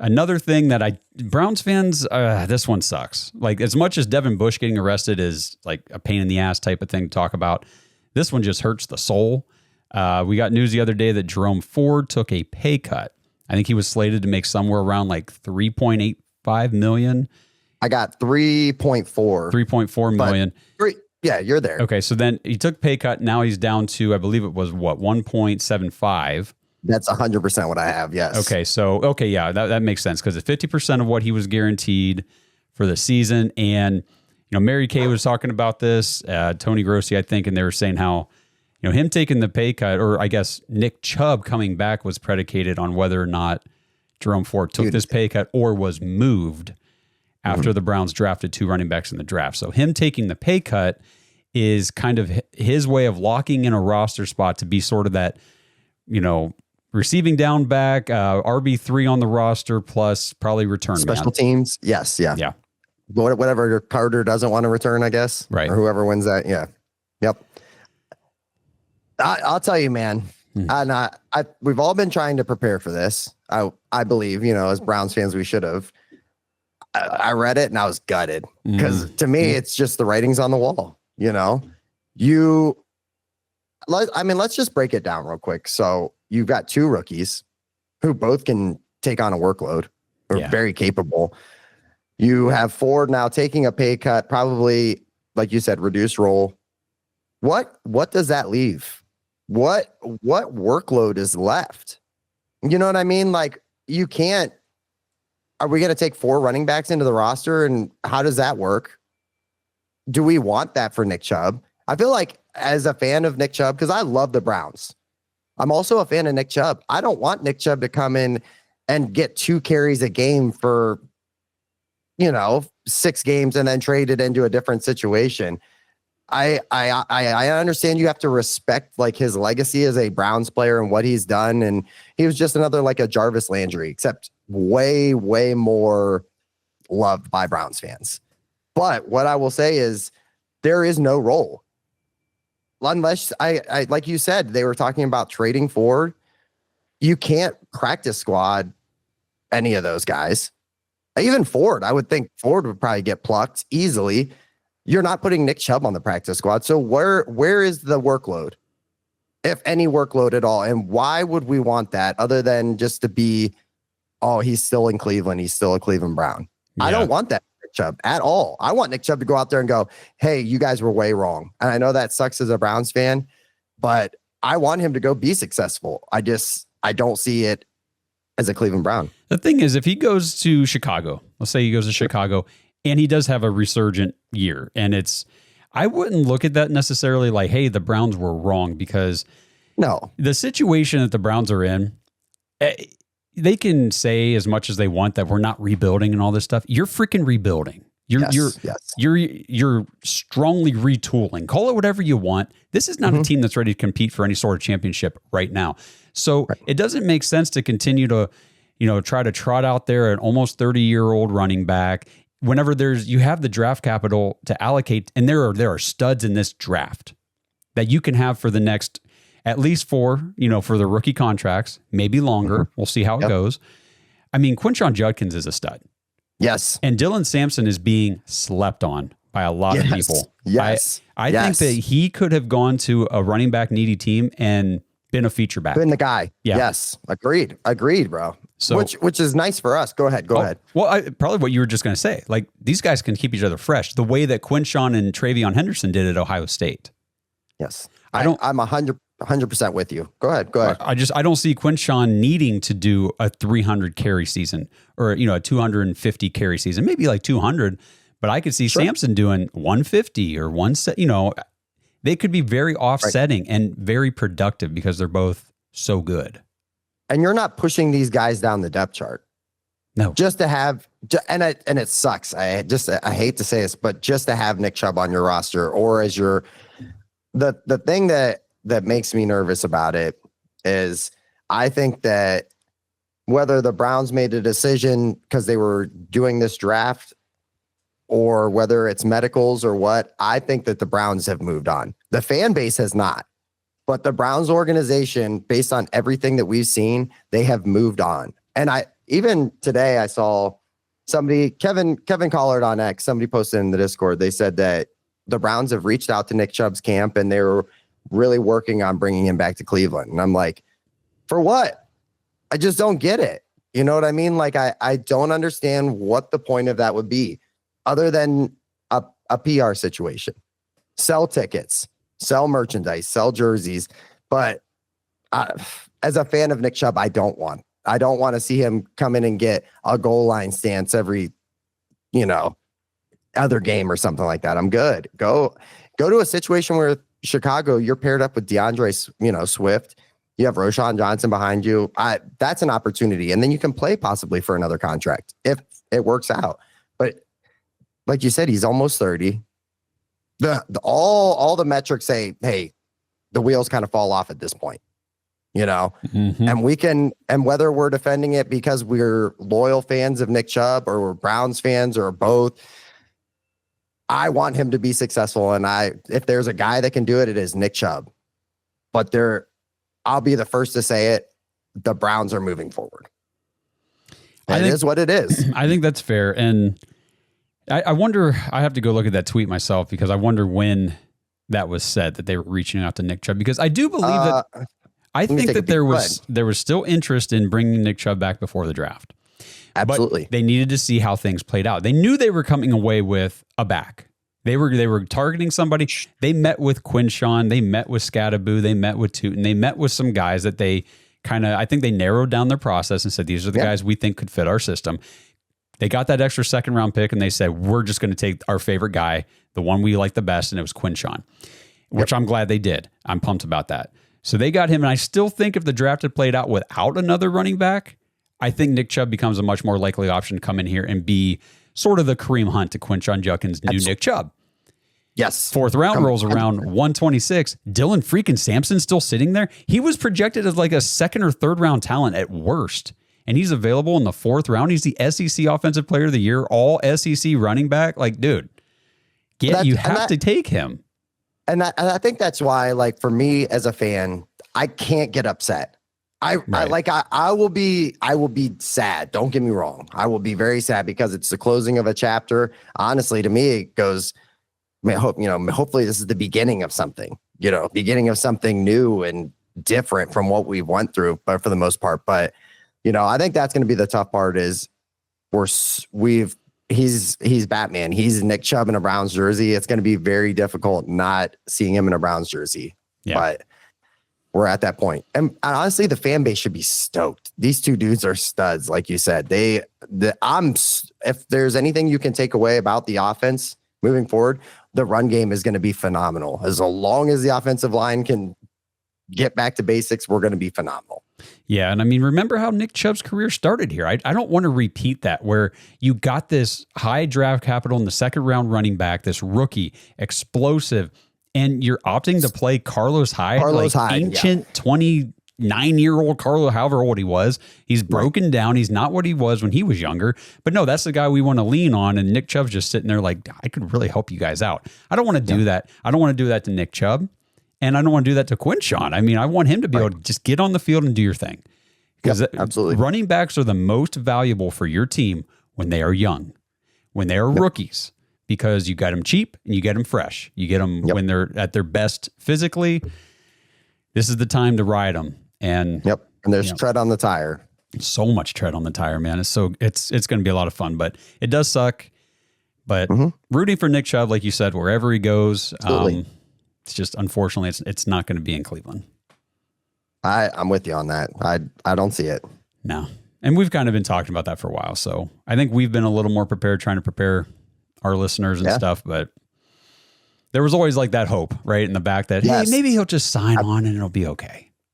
Another thing that Browns fans, this one sucks. Like, as much as Devin Bush getting arrested is like a pain in the ass type of thing to talk about, this one just hurts the soul. We got news the other day that Jerome Ford took a pay cut. I think he was slated to make somewhere around like $3.85 million. I got 3.4. 3.4 million. Yeah, you're there. Okay, so then he took pay cut. Now he's down to, I believe it was 1.75. That's 100% what I have. Yes. Okay. Yeah, that makes sense because it's 50% of what he was guaranteed for the season. And, Mary Kay was talking about this, Tony Grossi, I think, and they were saying how, him taking the pay cut, or I guess Nick Chubb coming back was predicated on whether or not Jerome Ford took this pay cut or was moved after the Browns drafted 2 running backs in the draft. So him taking the pay cut is kind of his way of locking in a roster spot to be sort of that, receiving down back, RB3 on the roster, plus probably return special teams. Yes. Yeah. Yeah. Whatever Carter doesn't want to return, I guess. Right. Or whoever wins that. Yeah. Yep. I'll tell you, man. And we've all been trying to prepare for this. I believe, as Browns fans, we should have. I read it and I was gutted because to me, it's just the writing's on the wall. Let's just break it down real quick. So you've got 2 rookies who both can take on a workload, or very capable. You have Ford now taking a pay cut, probably, like you said, reduced role. What does that leave? What workload is left? You know what I mean? Like, you can't. Are we going to take 4 running backs into the roster? And how does that work? Do we want that for Nick Chubb? I feel like, as a fan of Nick Chubb, because I love the Browns, I'm also a fan of Nick Chubb. I don't want Nick Chubb to come in and get 2 carries a game for, 6 games and then trade it into a different situation. I understand you have to respect like his legacy as a Browns player and what he's done. And he was just another, like a Jarvis Landry, except way, way more loved by Browns fans. But what I will say is there is no role. Unless I like you said, they were talking about trading Ford. You can't practice squad any of those guys. Even Ford, I would think Ford would probably get plucked easily. You're not putting Nick Chubb on the practice squad. So where is the workload, if any workload at all? And why would we want that other than just to be, he's still in Cleveland. He's still a Cleveland Brown. Yeah. I don't want that Nick Chubb at all. I want Nick Chubb to go out there and go, hey, you guys were way wrong. And I know that sucks as a Browns fan, but I want him to go be successful. I don't see it as a Cleveland Brown. The thing is, if he goes to Chicago, let's say he goes to Chicago, and he does have a resurgent year, and I wouldn't look at that necessarily like, hey, the Browns were wrong, because the situation that the Browns are in, they can say as much as they want that we're not rebuilding and all this stuff. You're freaking rebuilding. You're strongly retooling. Call it whatever you want. This is not a team that's ready to compete for any sort of championship right now. So it doesn't make sense to continue to, try to trot out there an almost 30-year-old running back whenever you have the draft capital to allocate, and there are studs in this draft that you can have for the next at least 4, for the rookie contracts, maybe longer. We'll see how it goes. I mean, Quinshon Judkins is a stud. Yes. And Dylan Sampson is being slept on by a lot of people. Yes. I think that he could have gone to a running back needy team and been a feature back. Been the guy. Yeah. Yes. Agreed, bro. So, which is nice for us. Go ahead. Well, probably what you were just going to say. Like, these guys can keep each other fresh the way that Quinshon and Travion Henderson did at Ohio State. Yes. I'm 100% with you. Go ahead. I don't see Quinshon needing to do a 300 carry season or, a 250 carry season, maybe like 200, but I could see Sampson doing 150 or they could be very offsetting and very productive because they're both so good. And you're not pushing these guys down the depth chart. No. Just to have, and it sucks. I hate to say this, but just to have Nick Chubb on your roster or as the thing that makes me nervous about it is I think that whether the Browns made a decision because they were doing this draft or whether it's medicals or what, I think that the Browns have moved on. The fan base has not. But the Browns organization, based on everything that we've seen, they have moved on. And even today I saw somebody, Kevin Collard on X, somebody posted in the Discord. They said that the Browns have reached out to Nick Chubb's camp and they were really working on bringing him back to Cleveland. And I'm like, for what? I just don't get it. You know what I mean? Like, I don't understand what the point of that would be other than a PR situation. Sell tickets, sell merchandise, sell jerseys. But as a fan of Nick Chubb, I don't want to see him come in and get a goal line stance every, other game or something like that. I'm good. Go to a situation where Chicago, you're paired up with DeAndre, Swift. You have Roshan Johnson behind you. That's an opportunity. And then you can play possibly for another contract if it works out. But like you said, he's almost 30. All the metrics say, hey, the wheels kind of fall off at this point, and and whether we're defending it because we're loyal fans of Nick Chubb or we're Browns fans or both, I want him to be successful. And if there's a guy that can do it, it is Nick Chubb. But I'll be the first to say it. The Browns are moving forward. It is what it is. I think that's fair. And I wonder, I have to go look at that tweet myself because I wonder when that was said that they were reaching out to Nick Chubb, because I do believe that I think that there was still interest in bringing Nick Chubb back before the draft. Absolutely. But they needed to see how things played out. They knew they were coming away with a back. They were targeting somebody. They met with Quinshawn. They met with Scattaboo. They met with Tootin. They met with some guys that they I think they narrowed down their process and said, these are the guys we think could fit our system. They got that extra second round pick and they said, we're just going to take our favorite guy, the one we like the best, and it was Quinshawn, which I'm glad they did. I'm pumped about that. So they got him, and I still think if the draft had played out without another running back, I think Nick Chubb becomes a much more likely option to come in here and be sort of the Kareem Hunt to Quinshawn Judkins' new Nick Chubb. Yes. Fourth round rolls around 126. Dylan freaking Sampson still sitting there. He was projected as like a second or third round talent at worst. And he's available in the fourth round. He's the SEC Offensive Player of the Year, all SEC running back. Like, dude, you have to take him. And I think that's why, like, for me as a fan, I can't get upset. I will be sad. Don't get me wrong. I will be very sad because it's the closing of a chapter. Honestly, to me, it goes, hopefully this is the beginning of something, beginning of something new and different from what we went through, but for the most part. But, I think that's going to be the tough part is he's Batman. He's Nick Chubb in a Browns jersey. It's going to be very difficult not seeing him in a Browns jersey. Yeah. But we're at that point. And honestly, the fan base should be stoked. These two dudes are studs, like you said. If there's anything you can take away about the offense moving forward, the run game is going to be phenomenal. As long as the offensive line can get back to basics, we're going to be phenomenal. Yeah, and I mean, remember how Nick Chubb's career started here. I don't want to repeat that, where you got this high draft capital in the second round running back, this rookie, explosive, and you're opting to play Carlos Hyde, ancient 29-year-old Carlos, however old he was. He's broken down. He's not what he was when he was younger. But no, that's the guy we want to lean on, and Nick Chubb's just sitting there like, I could really help you guys out. I don't want to do that. I don't want to do that to Nick Chubb. And I don't want to do that to Quinshawn. I mean, I want him to be able to just get on the field and do your thing. Because absolutely, running backs are the most valuable for your team when they are young, when they are rookies, because you got them cheap and you get them fresh. You get them when they're at their best physically. This is the time to ride them. And and there's tread on the tire. So much tread on the tire, man. It's going to be a lot of fun, but it does suck. But rooting for Nick Chubb, like you said, wherever he goes. It's just, unfortunately, it's not going to be in Cleveland. I'm with you on that. I don't see it. No. And we've kind of been talking about that for a while. So I think we've been a little more prepared, trying to prepare our listeners and stuff. But there was always like that hope, right, in the back that, hey, maybe he'll just sign on and it'll be okay.